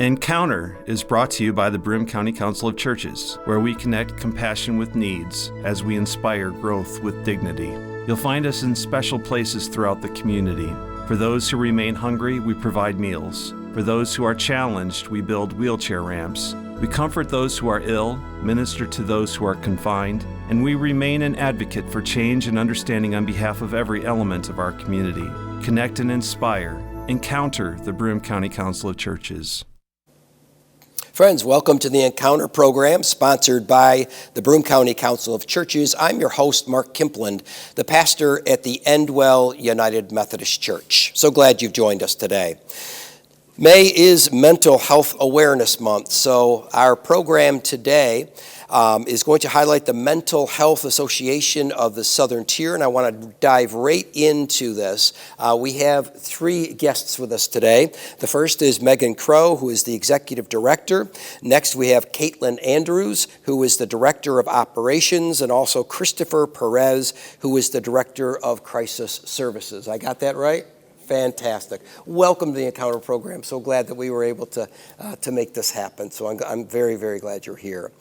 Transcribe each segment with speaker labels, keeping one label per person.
Speaker 1: Encounter is brought to you by the Broome County Council of Churches, where we connect compassion with needs as we inspire growth with dignity. You'll find us in special places throughout the community. For those who remain hungry, we provide meals. For those who are challenged, we build wheelchair ramps. We comfort those who are ill, minister to those who are confined, and we remain an advocate for change and understanding on behalf of every element of our community. Connect and inspire. Encounter the Broome County Council of Churches.
Speaker 2: Friends, welcome to the Encounter program sponsored by the Broome County Council of Churches. I'm your host, Mark Kimpland, the pastor at the Endwell United Methodist Church. So glad you've joined us today. May is Mental Health Awareness Month, so our program today is going to highlight the Mental Health Association of the Southern Tier, and I want to dive right into this. We have three guests with us today. The first is Crowe, who is the Executive Director. Next, we have Kaitlyn Andrews, who is the Director of Operations, and also Christopher Perez, who is the Director of Crisis Services. I got that right? Fantastic. Welcome to the Encounter program. So glad that we were able to make this happen. So I'm very, very glad you're here.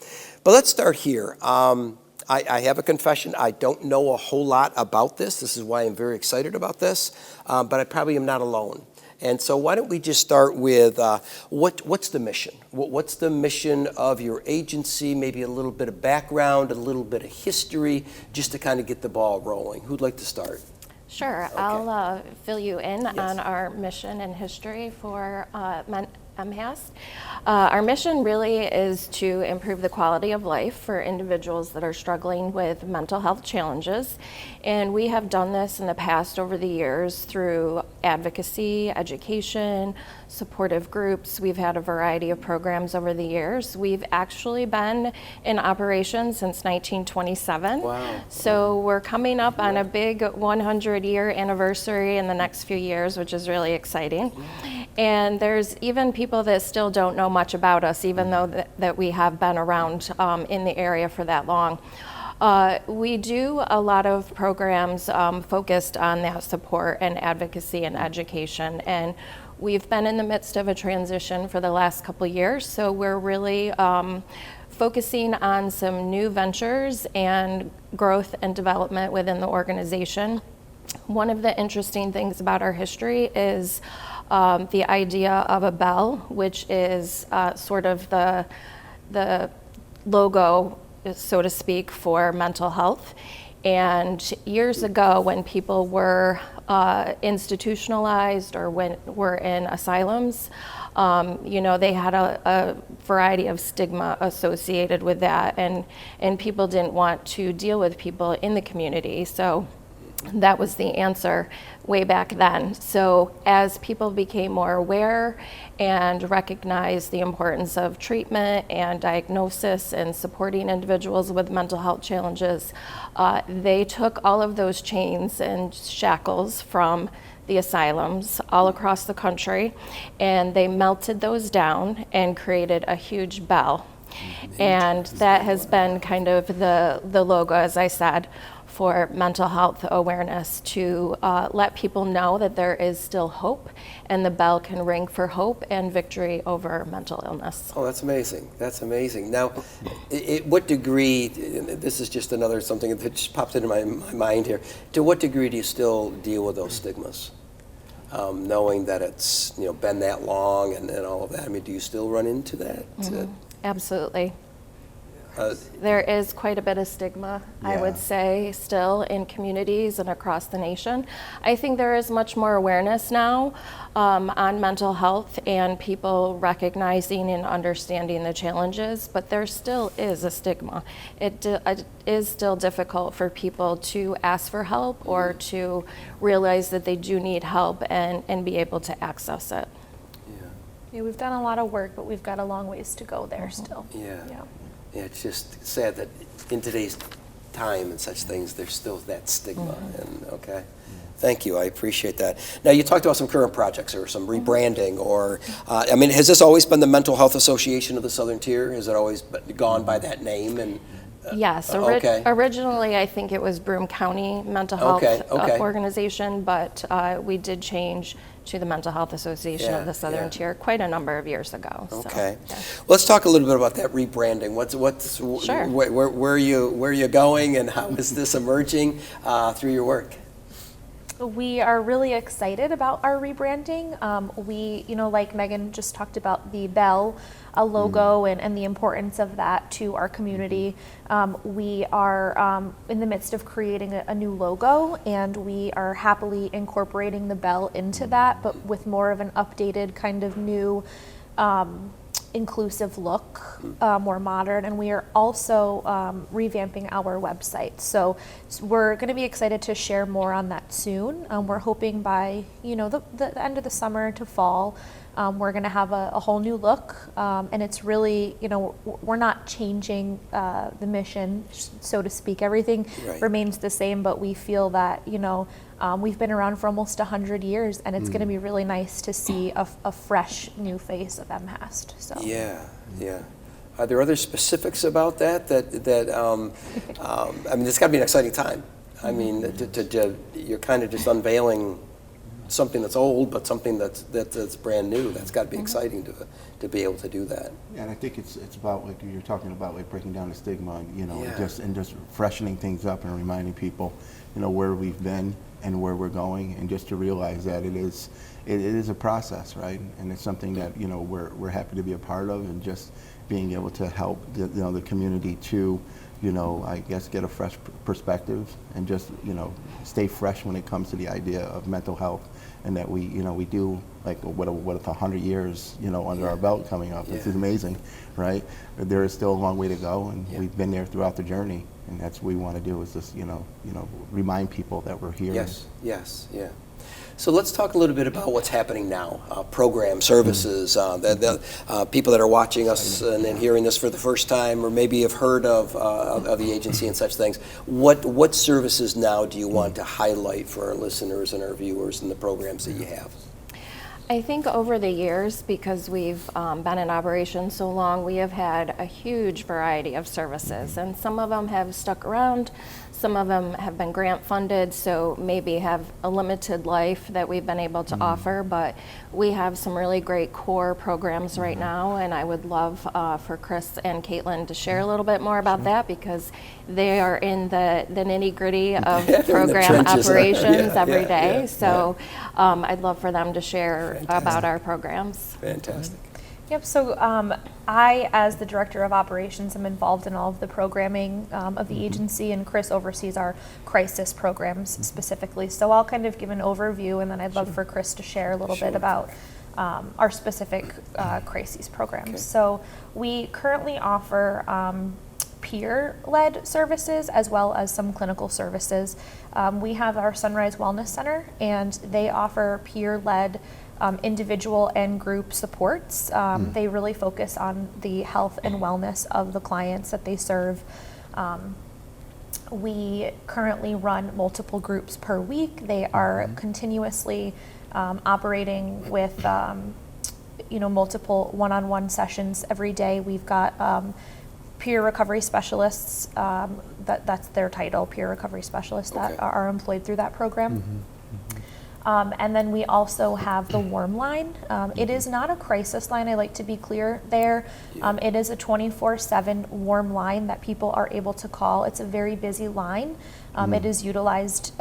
Speaker 2: But let's start here. I have a confession. I don't know a whole lot about this. This is why I'm very excited about this. But I probably am not alone. And so why don't we just start with what's the mission? What's the mission of your agency? Maybe a little bit of background, a little bit of history, just to kind of get the ball rolling. Who'd like to start?
Speaker 3: Sure, okay. I'll fill you in on our mission and history for MHAS. Our mission really is to improve the quality of life for individuals that are struggling with mental health challenges. And we have done this in the past over the years through advocacy, education, supportive groups. We've had a variety of programs over the years. We've actually been in operation since 1927.
Speaker 2: Wow.
Speaker 3: So we're coming up on a big 100-year anniversary in the next few years, which is really exciting. And there's even people that still don't know much about us, even though that we have been around in the area for that long. We do a lot of programs focused on that support and advocacy and education. And we've been in the midst of a transition for the last couple years, so we're really focusing on some new ventures and growth and development within the organization. One of the interesting things about our history is the idea of a bell, which is sort of the logo, so to speak, for mental health. And years ago, when people were institutionalized or were in asylums, they had a variety of stigma associated with that, and people didn't want to deal with people in the community. So that was the answer way back then. So as people became more aware and recognized the importance of treatment and diagnosis and supporting individuals with mental health challenges, they took all of those chains and shackles from the asylums all across the country, and they melted those down and created a huge bell. And that has been kind of the logo, as I said, for mental health awareness, to let people know that there is still hope, and the bell can ring for hope and victory over mental illness.
Speaker 2: Oh, that's amazing. That's amazing. Now, what degree, this is just another something that just popped into my mind here, to what degree do you still deal with those stigmas? Knowing that it's been that long and all of that, I mean, do you still run into that?
Speaker 3: Mm-hmm. Absolutely. There is quite a bit of stigma,
Speaker 2: yeah.
Speaker 3: I would say, still in communities and across the nation. I think there is much more awareness now on mental health and people recognizing and understanding the challenges, but there still is a stigma. It is still difficult for people to ask for help or to realize that they do need help and be able to access it.
Speaker 4: Yeah, we've done a lot of work, but we've got a long ways to go there still.
Speaker 2: Yeah. Yeah, it's just sad that in today's time and such things, there's still that stigma. And okay, thank you. I appreciate that. Now, you talked about some current projects or some rebranding, or has this always been the Mental Health Association of the Southern Tier? Has it always gone by that name? And
Speaker 3: yes, originally I think it was Broome County Mental Health Organization, but we did change to the Mental Health Association of the Southern Tier quite a number of years ago.
Speaker 2: Okay.
Speaker 3: So, yeah.
Speaker 2: Let's talk a little bit about that rebranding.
Speaker 3: Sure.
Speaker 2: Where are you going, and how is this emerging through your work?
Speaker 4: We are really excited about our rebranding. We, like Megan just talked about, the bell, a logo, and the importance of that to our community. We are in the midst of creating a new logo, and we are happily incorporating the bell into that, but with more of an updated kind of new inclusive look, more modern, and we are also revamping our website. So we're going to be excited to share more on that soon. We're hoping by the end of the summer to fall, we're going to have a whole new look, and it's really we're not changing the mission, so to speak. Everything remains the same, but we feel that we've been around for almost 100 years, and it's going to be really nice to see a fresh new face of MHAST. So.
Speaker 2: Yeah. Are there other specifics about that? I mean, it's got to be an exciting time. I mean, you're kind of just unveiling something that's old, but something that's brand new. That's got to be exciting to be able to do that.
Speaker 5: Yeah, and I think it's about, like you're talking about, like breaking down the stigma, and just freshening things up and reminding people, where we've been and where we're going, and just to realize that it is a process, right? And it's something that we're happy to be a part of, and just being able to help the community to I guess get a fresh perspective, and just stay fresh when it comes to the idea of mental health, and that we do, like, what if 100 years under our belt coming up. This is amazing, right? But there is still a long way to go, and we've been there throughout the journey, and that's what we want to do, is just remind people that we're here.
Speaker 2: Yes. So let's talk a little bit about what's happening now, program services, the people that are watching us and hearing this for the first time, or maybe have heard of the agency and such things. What services now do you want to highlight for our listeners and our viewers and the programs that you have?
Speaker 3: I think over the years, because we've been in operation so long, we have had a huge variety of services, and some of them have stuck around. Some of them have been grant funded, so maybe have a limited life that we've been able to offer, but we have some really great core programs right now, and I would love for Chris and Kaitlyn to share a little bit more about that, because they are in the nitty-gritty of program operations every day. So I'd love for them to share about our programs.
Speaker 2: Fantastic.
Speaker 4: Yep, so I, as the Director of Operations, am involved in all of the programming of the agency, and Chris oversees our crisis programs specifically. So I'll kind of give an overview, and then I'd love for Chris to share a little bit about our specific crises programs. Okay. So we currently offer peer-led services as well as some clinical services. We have our Sunrise Wellness Center, and they offer peer-led individual and group supports. They really focus on the health and wellness of the clients that they serve. We currently run multiple groups per week. They are continuously operating with multiple one-on-one sessions every day. We've got peer recovery specialists, that's their title, peer recovery specialists, that are employed through that program. And then we also have the warm line. It is not a crisis line, I like to be clear there. It is a 24/7 warm line that people are able to call. It's a very busy line. It is utilized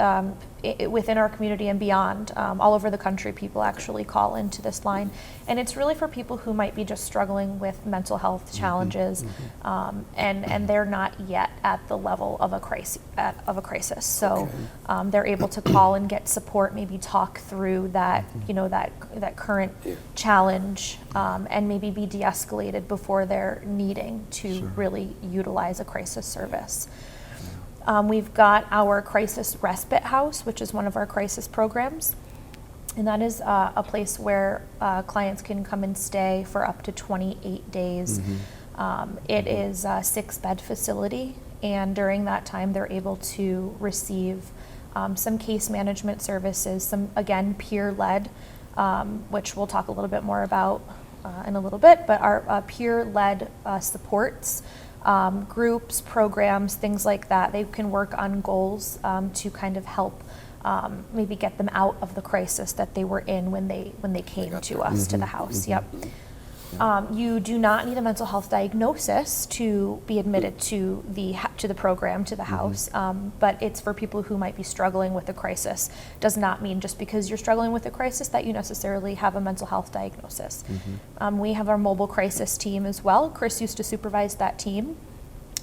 Speaker 4: within our community and beyond. All over the country, people actually call into this line. And it's really for people who might be just struggling with mental health challenges, and they're not yet at the level of a crisis. So they're able to call and get support, maybe talk through that, that current challenge, and maybe be de-escalated before they're needing to really utilize a crisis service. We've got our Crisis Respite House, which is one of our crisis programs. And that is a place where clients can come and stay for up to 28 days. It is a 6-bed facility, and during that time they're able to receive some case management services, some, again, peer-led, which we'll talk a little bit more about in a little bit, but our peer-led supports, groups, programs, things like that. They can work on goals to kind of help maybe get them out of the crisis that they were in when they came to us, to the house. Yep. You do not need a mental health diagnosis to be admitted to the program, to the house, but it's for people who might be struggling with a crisis. Does not mean just because you're struggling with a crisis that you necessarily have a mental health diagnosis. We have our mobile crisis team as well. Chris used to supervise that team,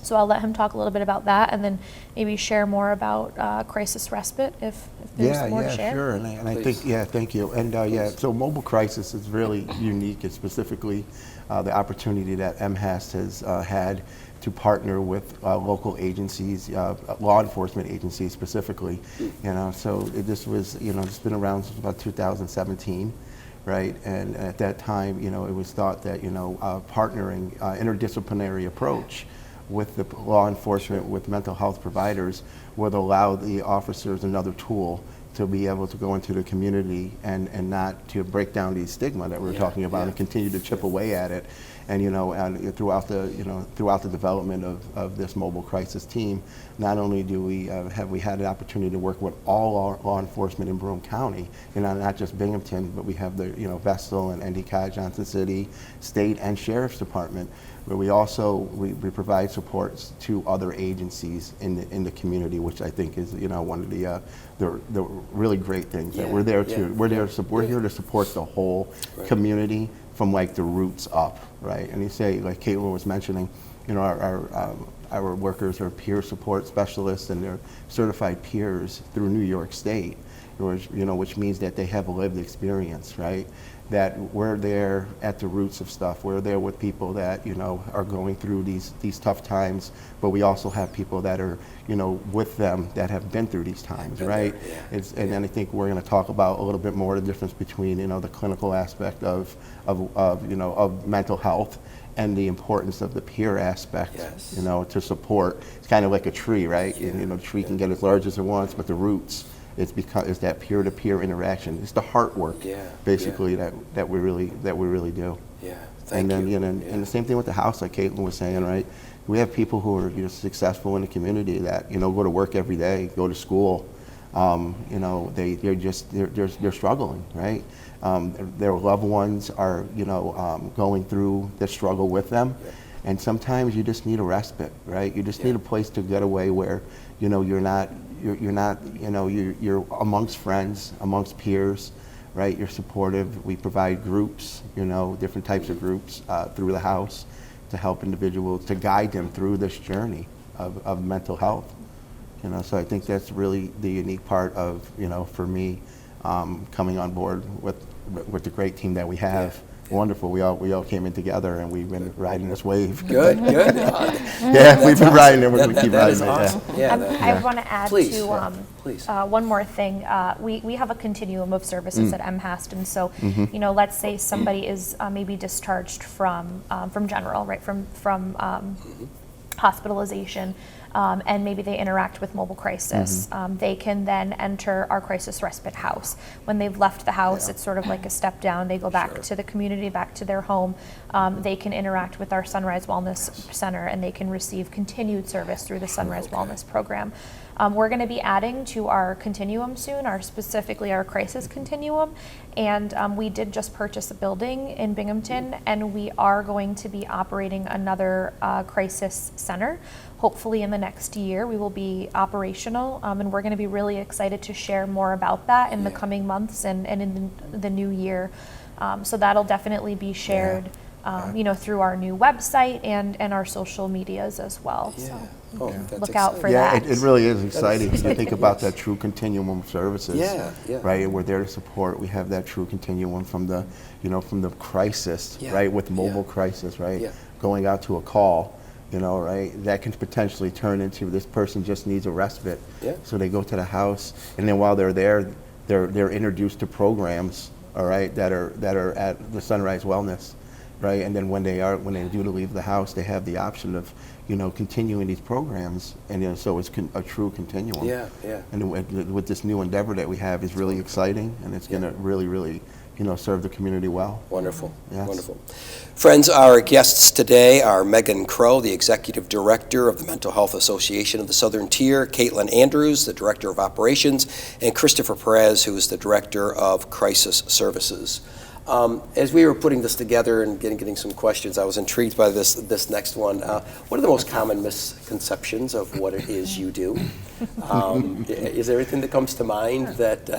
Speaker 4: so I'll let him talk a little bit about that, and then maybe share more about crisis respite if there's more to share.
Speaker 5: Sure. And I think, thank you. And so mobile crisis is really unique, and specifically the opportunity that MHAST has had to partner with local agencies, law enforcement agencies specifically. So this was, it's been around since about 2017. Right, and at that time, it was thought that partnering, interdisciplinary approach with the law enforcement, with mental health providers, would allow the officers another tool to be able to go into the community and not to break down the stigma that we're talking about and continue to chip away at it. And and throughout the development of this mobile crisis team, not only do we have we had the opportunity to work with all our law enforcement in Broome County, not just Binghamton, but we have the Vestal and Endicott, Johnson City, State and Sheriff's Department, where we also we provide supports to other agencies in the community, which I think is one of the really great things that we're there to we're here to support the whole community from like the roots up, right? And you say, like Kaitlyn was mentioning, our workers are peer support specialists, and they're certified peers through New York State, which means that they have a lived experience, right? That we're there at the roots of stuff. We're there with people that are going through these tough times, but we also have people that are with them that have been through these times, right? And then I think we're going to talk about a little bit more the difference between the clinical aspect of mental health and the importance of the peer aspect, to support. It's kind of like a tree, right? And, the tree can get as large as it wants, but the roots. It's that peer-to-peer interaction. It's the heart work, basically, that we really do.
Speaker 2: Yeah,
Speaker 5: and the same thing with the house, like Kaitlyn was saying, right? We have people who are successful in the community that go to work every day, go to school. They're struggling, right? Their loved ones are going through the struggle with them, and sometimes you just need a respite, right? You just need a place to get away where you're amongst friends, amongst peers, right? You're supportive. We provide groups, different types of groups through the house to help individuals, to guide them through this journey of mental health. So I think that's really the unique part of, for me, coming on board with the great team that we have. Wonderful. We all came in together, and we've been riding this wave.
Speaker 2: Good.
Speaker 5: We've been riding it. We're going to keep riding it.
Speaker 2: Awesome.
Speaker 4: I want to add
Speaker 2: Please.
Speaker 4: one more thing. We have a continuum of services at MHAST, and so let's say somebody is maybe discharged from general, right, from hospitalization. And maybe they interact with mobile crisis. They can then enter our crisis respite house. When they've left the house, it's sort of like a step down. They go back to the community, back to their home. They can interact with our Sunrise Wellness Center, and they can receive continued service through the Sunrise Wellness program. We're going to be adding to our continuum soon, specifically our crisis continuum, and we did just purchase a building in Binghamton, and we are going to be operating another crisis center. Hopefully in the next year we will be operational, and we're going to be really excited to share more about that in the coming months and in the new year. So that'll definitely be shared through our new website and our social medias as well. So look out for that.
Speaker 5: It really is exciting to think about that true continuum of services. Right, and we're there to support. We have that true continuum from the crisis, right, with mobile crisis, right, going out to a call. Right, that can potentially turn into this person just needs a respite. So they go to the house, and then while they're there, they're introduced to programs, all right, that are at the Sunrise Wellness, right? And then when they do leave the house, they have the option of continuing these programs, and so it's a true continuum. And with this new endeavor that we have is really exciting, and it's going to really serve the community well.
Speaker 2: Wonderful,
Speaker 5: Yes.
Speaker 2: wonderful. Friends, our guests today are Megan Crowe, the Executive Director of the Mental Health Association of the Southern Tier, Kaitlyn Andrews, the Director of Operations, and Christopher Perez, who is the Director of Crisis Services. As we were putting this together and getting some questions, I was intrigued by this next one. What are the most common misconceptions of what it is you do? Is there anything that comes to mind that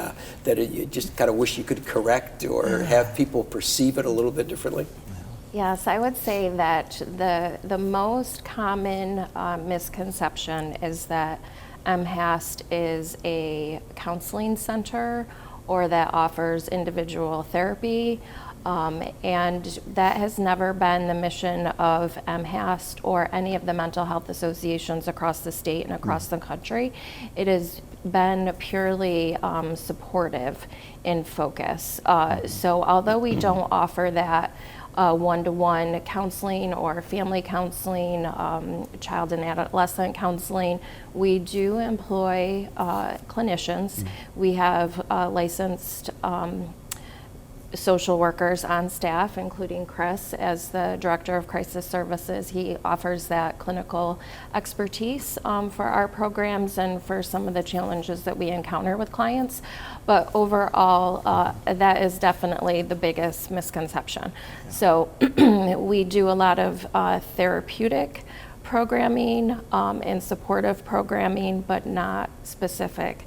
Speaker 2: you just kind of wish you could correct or have people perceive it a little bit differently?
Speaker 3: Yes, I would say that the most common misconception is that MHAST is a counseling center or that offers individual therapy, and that has never been the mission of MHAST or any of the mental health associations across the state and across the country. It has been purely supportive in focus. So although we don't offer that one-to-one counseling or family counseling, child and adolescent counseling, we do employ clinicians. We have licensed social workers on staff, including Chris as the Director of Crisis Services. He offers that clinical expertise for our programs and for some of the challenges that we encounter with clients. But overall, that is definitely the biggest misconception. So we do a lot of therapeutic programming and supportive programming, but not specific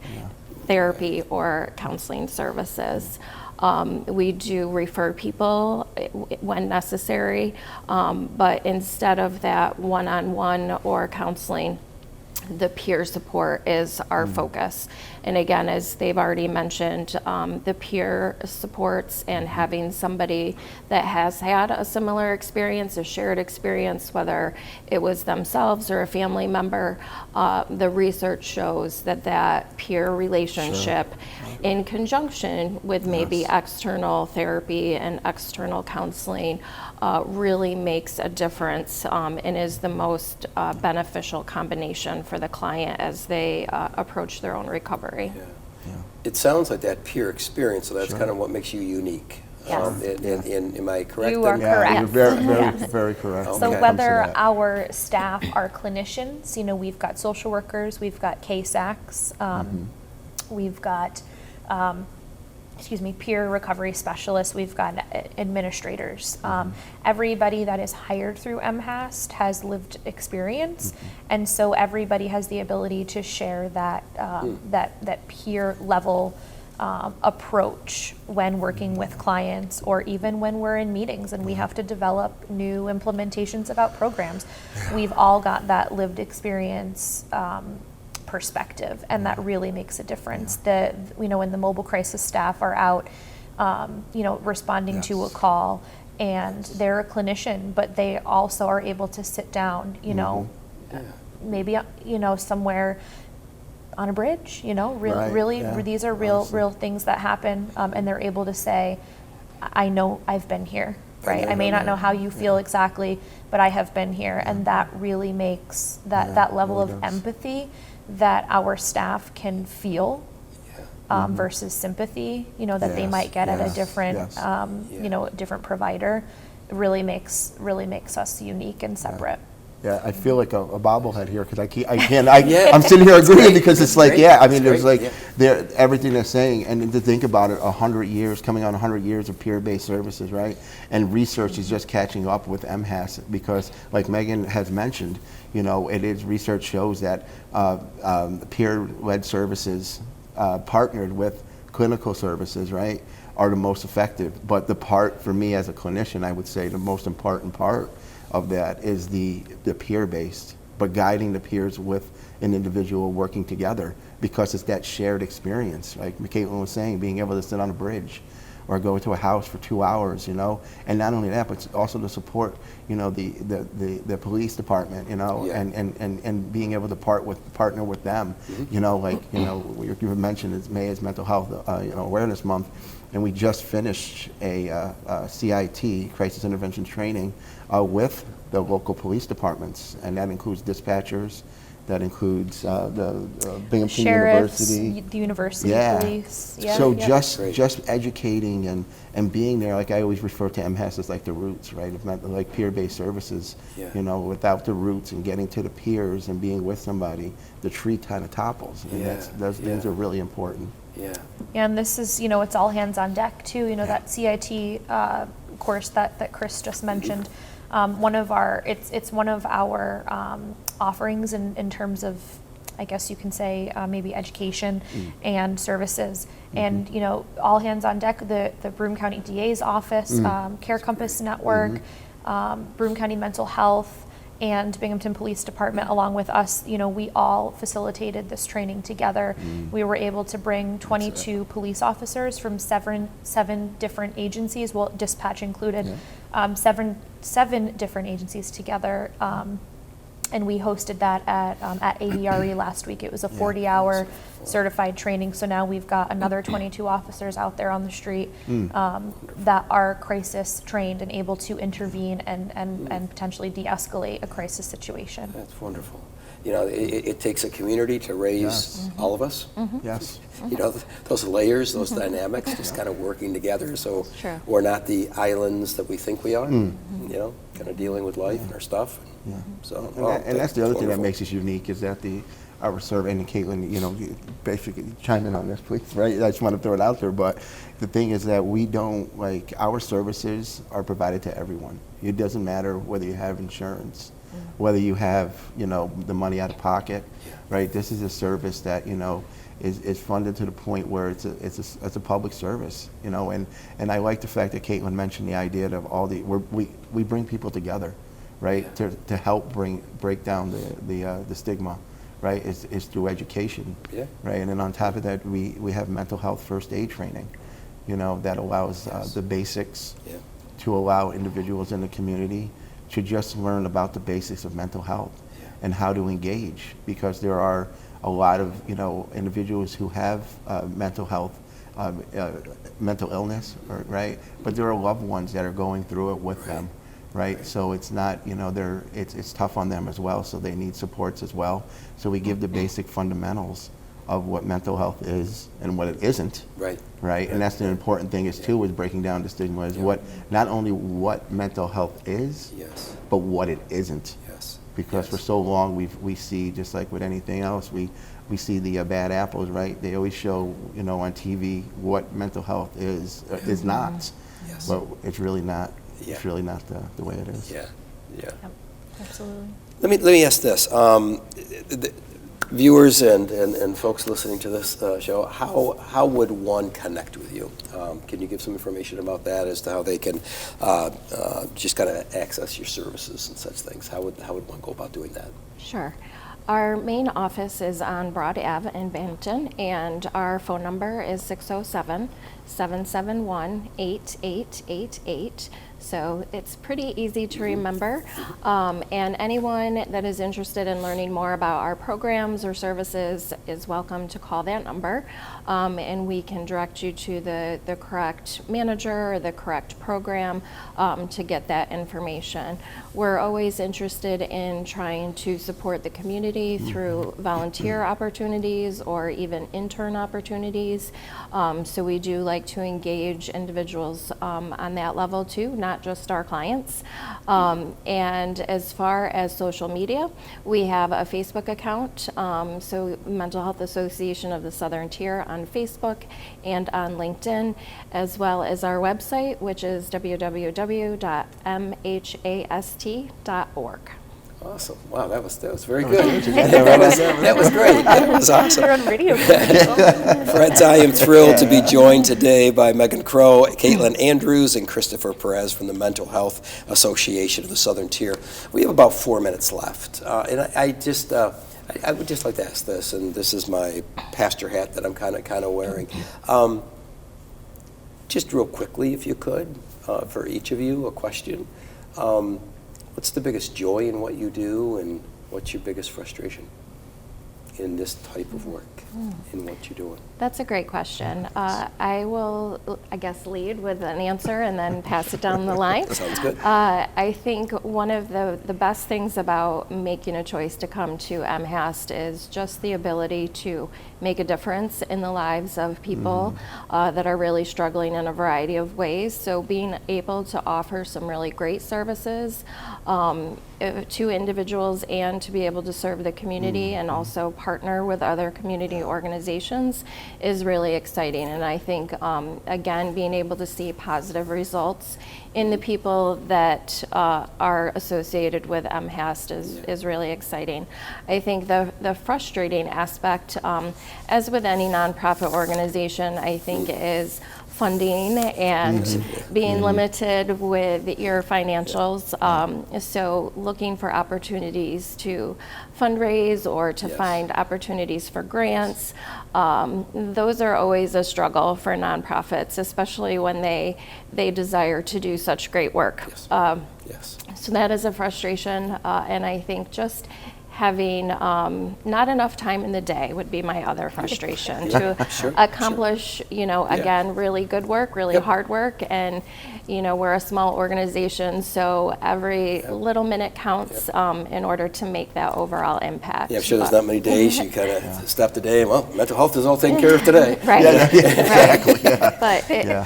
Speaker 3: therapy or counseling services. We do refer people when necessary, but instead of that one-on-one or counseling, the peer support is our focus. And again, as they've already mentioned, the peer supports and having somebody that has had a similar experience, a shared experience, whether it was themselves or a family member, the research shows that peer relationship in conjunction with maybe external therapy and external counseling really makes a difference and is the most beneficial combination for the client as they approach their own recovery.
Speaker 2: It sounds like that peer experience, so that's kind of what makes you unique.
Speaker 4: Yes.
Speaker 2: Am I correct?
Speaker 4: You are
Speaker 2: then?
Speaker 4: correct.
Speaker 5: You're very, very,
Speaker 4: Yes.
Speaker 5: very correct.
Speaker 4: So
Speaker 2: Okay.
Speaker 4: whether our staff are clinicians, we've got social workers, we've got KSACs, we've got peer recovery specialists, we've got administrators. Everybody that is hired through MHAST has lived experience, and so everybody has the ability to share that that peer level approach when working with clients, or even when we're in meetings and we have to develop new implementations about programs. We've all got that lived experience perspective, and that really makes a difference. When the mobile crisis staff are out, responding to a call, and they're a clinician, but they also are able to sit down, maybe somewhere on a bridge, these are real things that happen, and they're able to say, I know I've been here, right? I may not know how you feel exactly, but I have been here, and that really makes that level of empathy that our staff can feel versus sympathy, that they might get at a different, different provider, really makes us unique and separate.
Speaker 5: Yeah, I feel like a bobblehead here because I'm sitting here agreeing because it's like, there's like everything they're saying, and to think about it, 100 years, coming on 100 years of peer-based services, right? And research is just catching up with MHAS because, like Megan has mentioned, research shows that peer-led services partnered with clinical services, right, are the most effective. But the part, for me as a clinician, I would say the most important part of that is the peer-based, but guiding the peers with an individual working together, because it's that shared experience. Like Kaitlyn was saying, being able to sit on a bridge or go to a house for 2 hours, and not only that, but also to support, the police department, and being able to partner with them, you mentioned it's May is Mental Health Awareness Month, and we just finished a CIT, Crisis Intervention Training, with the local police departments, and that includes dispatchers, That includes the Binghamton
Speaker 4: Sheriffs,
Speaker 5: University.
Speaker 4: the university police. Yeah,
Speaker 5: So
Speaker 4: yeah.
Speaker 5: just educating and being there, like I always refer to MHAS as like the roots, right? If not like peer-based services,
Speaker 2: Yeah.
Speaker 5: you know, without the roots and getting to the peers and being with somebody, the tree kind of topples. And
Speaker 2: Yeah,
Speaker 5: those things
Speaker 2: yeah.
Speaker 5: are really important.
Speaker 2: Yeah.
Speaker 4: And this is, it's all hands on deck too. That CIT course that Chris just mentioned. It's one of our offerings in terms of, I guess you can say, maybe education and services. And all hands on deck. The Broome County DA's office, Care Compass Network, Broome County Mental Health, and Binghamton Police Department, along with us, we all facilitated this training together. We were able to bring 22 police officers from seven different agencies, well, dispatch included, seven different agencies together. And we hosted that at ADRE last week. It was a 40-hour certified training. So now we've got another 22 officers out there on the street that are crisis trained and able to intervene and potentially de-escalate a crisis situation.
Speaker 2: That's wonderful. It takes a community to raise all of us.
Speaker 5: Yes.
Speaker 2: Those layers, those dynamics, just kind of working together. So
Speaker 3: Sure.
Speaker 2: we're not the islands that we think we are. Kind of dealing with life and our stuff.
Speaker 5: Yeah.
Speaker 2: So,
Speaker 5: And that's the other thing that
Speaker 2: wonderful.
Speaker 5: makes us unique is that our survey, and Kaitlyn, basically chime in on this, please, right? I just want to throw it out there, but the thing is that we don't, our services are provided to everyone. It doesn't matter whether you have insurance, whether you have, the money out of pocket, right? This is a service that, is funded to the point where it's a public service, and I like the fact that Kaitlyn mentioned the idea of we bring people together, right? To help break down the stigma, right? Is through education, right? And then on top of that, we have mental health first aid training, that allows the basics to allow individuals in the community to just learn about the basics of mental health and how to engage, because there are a lot of individuals who have mental health, mental illness, right? But there are loved ones that are going through it with them, right? So it's not, it's tough on them as well. So they need supports as well. So we give the basic fundamentals of what mental health is and what it isn't. Right. And that's the important thing is breaking down the stigma is not only what mental health is, but what it isn't. Because for so long we see, just like with anything else, we see the bad apples, right? They always show, on TV what mental health is not, but it's really not. It's really not the way it is.
Speaker 2: Yeah.
Speaker 4: Yep, absolutely.
Speaker 2: Let me ask this. The viewers and folks listening to this show, how would one connect with you? Can you give some information about that as to how they can just kind of access your services and such things? How would one go about doing that?
Speaker 3: Sure. Our main office is on Broad Ave in Binghamton, and our phone number is 607-771-8888. So it's pretty easy to remember. And anyone that is interested in learning more about our programs or services is welcome to call that number. And we can direct you to the correct manager or the correct program to get that information. We're always interested in trying to support the community through volunteer opportunities or even intern opportunities. So we do like to engage individuals on that level too, not just our clients. And as far as social media, we have a Facebook account, so Mental Health Association of the Southern Tier on Facebook and on LinkedIn, as well as our website, which is www.mhast.org.
Speaker 2: Awesome. Wow, that was very good. That was great. That was awesome.
Speaker 4: You're on radio.
Speaker 2: Friends, I am thrilled to be joined today by Megan Crowe, Kaitlyn Andrews, and Christopher Perez from the Mental Health Association of the Southern Tier. We have about 4 minutes left, and I would just like to ask this, and this is my pastor hat that I'm kind of wearing. Just real quickly, if you could, for each of you, a question. What's the biggest joy in what you do, and what's your biggest frustration? in this type of work, in what you're doing?
Speaker 3: That's a great question. I will, I guess, lead with an answer and then pass it down the line.
Speaker 2: Sounds good.
Speaker 3: I think one of the best things about making a choice to come to MHAST is just the ability to make a difference in the lives of people that are really struggling in a variety of ways. So being able to offer some really great services to individuals and to be able to serve the community and also partner with other community organizations is really exciting. And I think, again, being able to see positive results in the people that are associated with MHAST is really exciting. I think the frustrating aspect, as with any nonprofit organization, I think is funding and being limited with your financials. So looking for opportunities to fundraise or to find opportunities for grants. Those are always a struggle for nonprofits, especially when they desire to do such great work. So that is a frustration, and I think just having not enough time in the day would be my other frustration to accomplish, again, really good work, really hard work. And, we're a small organization, so every little minute counts in order to make that overall impact.
Speaker 2: Yeah, I'm sure there's not many days you kind of stop the day and, well, mental health is all taken care of today.
Speaker 3: Right.
Speaker 5: Exactly.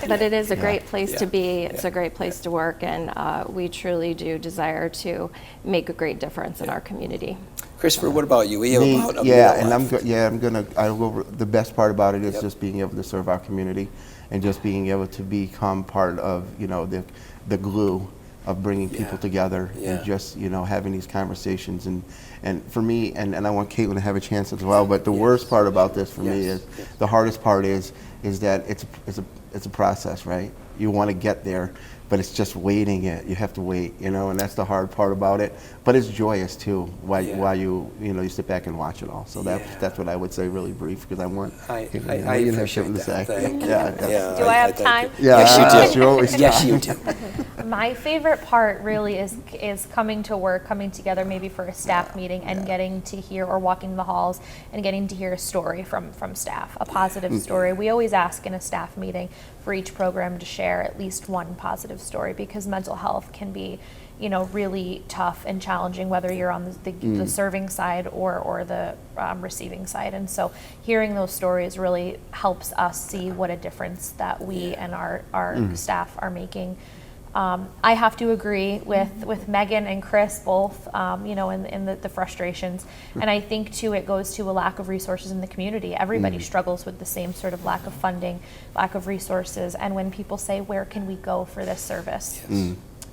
Speaker 3: But it is a great place to be. It's a great place to work, and we truly do desire to make a great difference in our community.
Speaker 2: Christopher, what about you? We have about a
Speaker 5: I'll go over the best part about it is just being able to serve our community and just being able to become part of, the glue of bringing people together and just, having these conversations. And for me, and I want Kaitlyn to have a chance as well, but the worst part about this for me is, the hardest part is that it's a process, right? You want to get there, but it's just waiting it. You have to wait, and that's the hard part about it. But it's joyous too, while you sit back and watch it all. So that's what I would say, really brief, because I want
Speaker 2: I
Speaker 5: you have something to say.
Speaker 2: Thank you.
Speaker 4: Do I have time?
Speaker 2: Yes, you do.
Speaker 5: You always
Speaker 2: Yes, you do.
Speaker 4: My favorite part really is coming to work, coming together maybe for a staff meeting and getting to hear, or walking the halls and getting to hear a story from staff, a positive story. We always ask in a staff meeting for each program to share at least one positive story, because mental health can be, really tough and challenging, whether you're on the serving side or the receiving side. And so hearing those stories really helps us see what a difference that we and our staff are making. I have to agree with Megan and Chris both, in the frustrations. And I think too, it goes to a lack of resources in the community. Everybody struggles with the same sort of lack of funding, lack of resources. And when people say, where can we go for this service?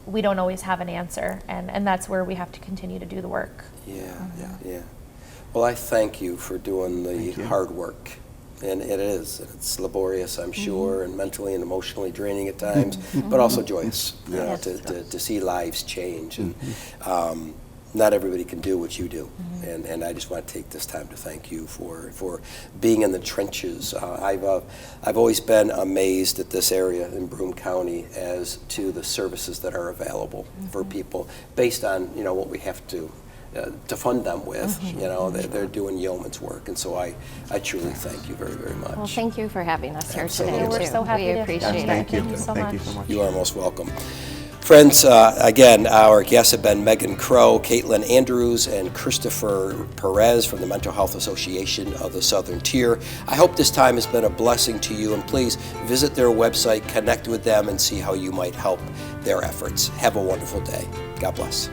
Speaker 4: We don't always have an answer. And that's where we have to continue to do the work.
Speaker 2: Yeah. Well, I thank you for doing the hard work. And it's laborious, I'm sure, and mentally and emotionally draining at times, but also joyous, to see lives change. And not everybody can do what you do. And I just want to take this time to thank you for being in the trenches. I've always been amazed at this area in Broome County as to the services that are available for people based on, what we have to fund them with. They're doing yeoman's work, and so I truly thank you very, very much.
Speaker 3: Well, thank you for having us here today.
Speaker 4: We're so happy
Speaker 3: we
Speaker 4: to
Speaker 3: appreciate it.
Speaker 4: Thank you so much.
Speaker 2: You are most welcome. Friends, again, our guests have been Megan Crowe, Kaitlyn Andrews, and Christopher Perez from the Mental Health Association of the Southern Tier. I hope this time has been a blessing to you, and please visit their website, connect with them, and see how you might help their efforts. Have a wonderful day. God bless.